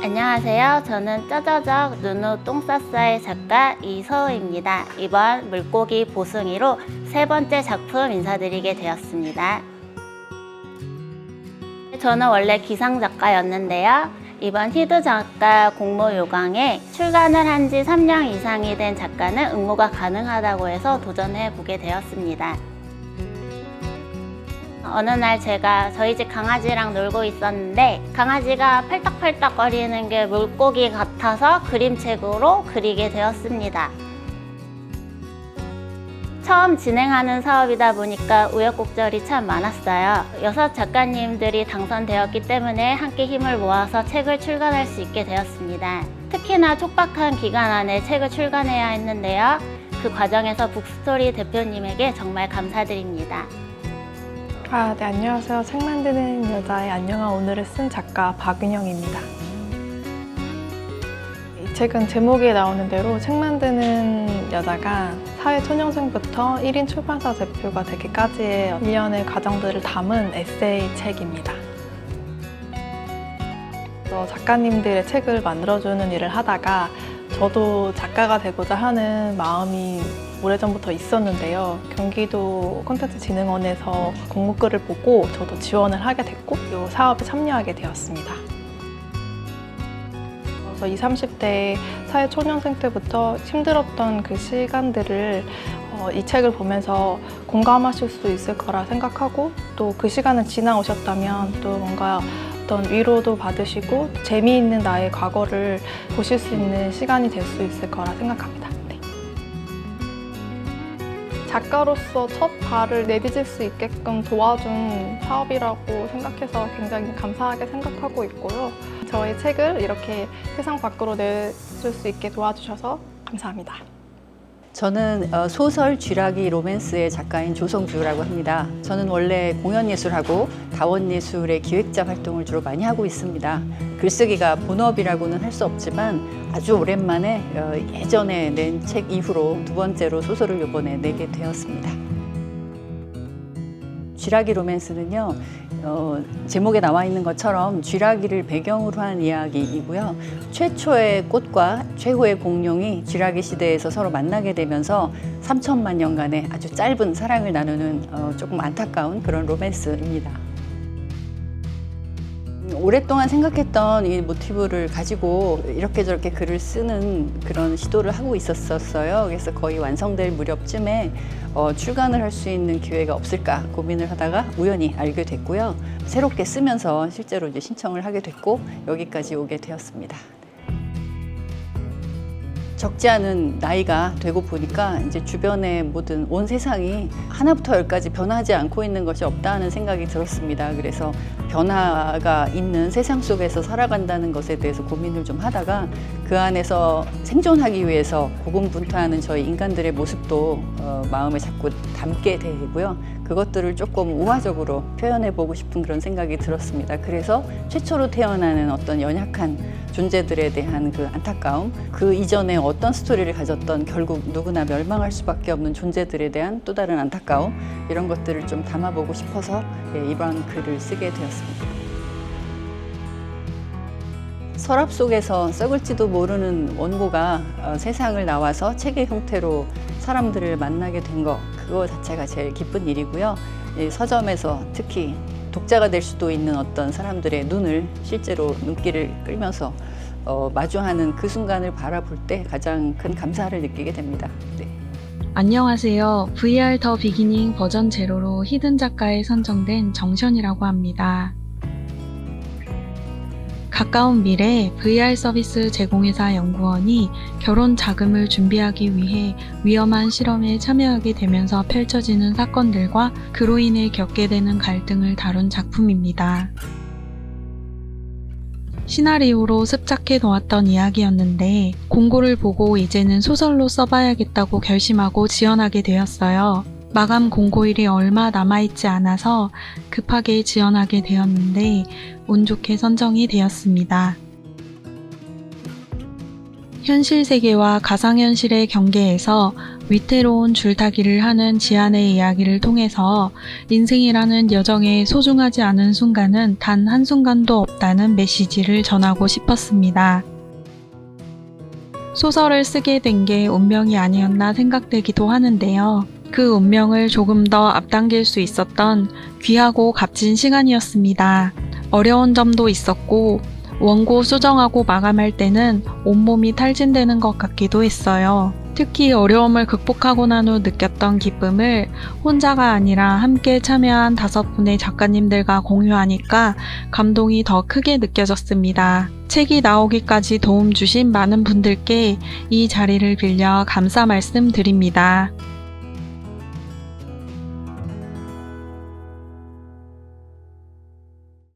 안녕하세요. 저는 짜자적 눈우 똥싸싸의 작가 이서우입니다. 이번 물고기 보승이로 세 번째 작품 인사드리게 되었습니다. 저는 원래 기상 작가였는데요. 이번 히드 작가 공모 요강에 출간을 한 지 3년 이상이 된 작가는 응모가 가능하다고 해서 도전해 보게 되었습니다. 어느 날 제가 저희 집 강아지랑 놀고 있었는데 강아지가 팔딱팔딱 거리는 게 물고기 같아서 그림책으로 그리게 되었습니다. 처음 진행하는 사업이다 보니까 우여곡절이 참 많았어요. 6 작가님들이 당선되었기 때문에 함께 힘을 모아서 책을 출간할 수 있게 되었습니다. 특히나 촉박한 기간 안에 책을 출간해야 했는데요. 그 과정에서 북스토리 대표님에게 정말 감사드립니다. 네, 안녕하세요. 책 만드는 여자의 안녕한 오늘을 쓴 작가 박은영입니다. 이 책은 제목에 나오는 대로 책 만드는 여자가 사회초년생부터 1인 출판사 대표가 되기까지의 일련의 과정들을 담은 에세이 책입니다. 작가님들의 책을 만들어주는 일을 하다가 저도 작가가 되고자 하는 마음이 오래전부터 있었는데요. 경기도 콘텐츠진흥원에서 공모글을 보고 저도 지원을 하게 됐고 이 사업에 참여하게 되었습니다. 그래서 20, 30대 사회초년생 때부터 힘들었던 그 시간들을 이 책을 보면서 공감하실 수 있을 거라 생각하고 또 그 시간을 지나오셨다면 또 뭔가 어떤 위로도 받으시고 재미있는 나의 과거를 보실 수 있는 시간이 될 수 있을 거라 생각합니다. 작가로서 첫 발을 내디딜 수 있게끔 도와준 사업이라고 생각해서 굉장히 감사하게 생각하고 있고요. 저의 책을 이렇게 세상 밖으로 내줄 수 있게 도와주셔서 감사합니다. 저는 소설 쥐라기 로맨스의 작가인 조성주라고 합니다. 저는 원래 공연예술하고 다원예술의 기획자 활동을 주로 많이 하고 있습니다. 글쓰기가 본업이라고는 할 수 없지만 아주 오랜만에 예전에 낸 책 이후로 2번째로 소설을 이번에 내게 되었습니다. 쥐라기 로맨스는요, 제목에 나와 있는 것처럼 쥐라기를 배경으로 한 이야기이고요. 최초의 꽃과 최후의 공룡이 쥐라기 시대에서 서로 만나게 되면서 3천만 년간의 아주 짧은 사랑을 나누는 조금 안타까운 그런 로맨스입니다. 오랫동안 생각했던 이 모티브를 가지고 이렇게 저렇게 글을 쓰는 그런 시도를 하고 있었어요. 그래서 거의 완성될 무렵쯤에 출간을 할 수 있는 기회가 없을까 고민을 하다가 우연히 알게 됐고요. 새롭게 쓰면서 실제로 이제 신청을 하게 됐고 여기까지 오게 되었습니다. 적지 않은 나이가 되고 보니까 이제 주변의 모든 온 세상이 하나부터 열까지 변하지 않고 있는 것이 없다는 생각이 들었습니다. 그래서 변화가 있는 세상 속에서 살아간다는 것에 대해서 고민을 좀 하다가 그 안에서 생존하기 위해서 고군분투하는 저희 인간들의 모습도 마음에 자꾸 담게 되고요. 그것들을 조금 우화적으로 표현해보고 싶은 그런 생각이 들었습니다. 그래서 최초로 태어나는 어떤 연약한 존재들에 대한 그 안타까움, 그 이전에 어떤 스토리를 가졌던 결국 누구나 멸망할 수밖에 없는 존재들에 대한 또 다른 안타까움, 이런 것들을 좀 담아보고 싶어서 이번 글을 쓰게 되었습니다. 서랍 속에서 썩을지도 모르는 원고가 세상을 나와서 책의 형태로 사람들을 만나게 된 것, 그거 자체가 제일 기쁜 일이고요. 서점에서 특히 독자가 될 수도 있는 어떤 사람들의 눈을 실제로 눈길을 끌면서 마주하는 그 순간을 바라볼 때 가장 큰 감사를 느끼게 됩니다. 네. 안녕하세요. VR 더 비기닝 버전 제로로 히든 작가에 선정된 정션이라고 합니다. 가까운 미래에 VR 서비스 제공회사 연구원이 결혼 자금을 준비하기 위해 위험한 실험에 참여하게 되면서 펼쳐지는 사건들과 그로 인해 겪게 되는 갈등을 다룬 작품입니다. 시나리오로 습작해 놓았던 이야기였는데 공고를 보고 이제는 소설로 써봐야겠다고 결심하고 지원하게 되었어요. 마감 공고일이 얼마 남아있지 않아서 급하게 지원하게 되었는데 운 좋게 선정이 되었습니다. 현실 세계와 가상현실의 경계에서 위태로운 줄타기를 하는 지안의 이야기를 통해서 인생이라는 여정에 소중하지 않은 순간은 단 한순간도 없다는 메시지를 전하고 싶었습니다. 소설을 쓰게 된 게 운명이 아니었나 생각되기도 하는데요. 그 운명을 조금 더 앞당길 수 있었던 귀하고 값진 시간이었습니다. 어려운 점도 있었고 원고 수정하고 마감할 때는 온몸이 탈진되는 것 같기도 했어요. 특히 어려움을 극복하고 난 후 느꼈던 기쁨을 혼자가 아니라 함께 참여한 5분의 작가님들과 공유하니까 감동이 더 크게 느껴졌습니다. 책이 나오기까지 도움 주신 많은 분들께 이 자리를 빌려 감사 말씀드립니다.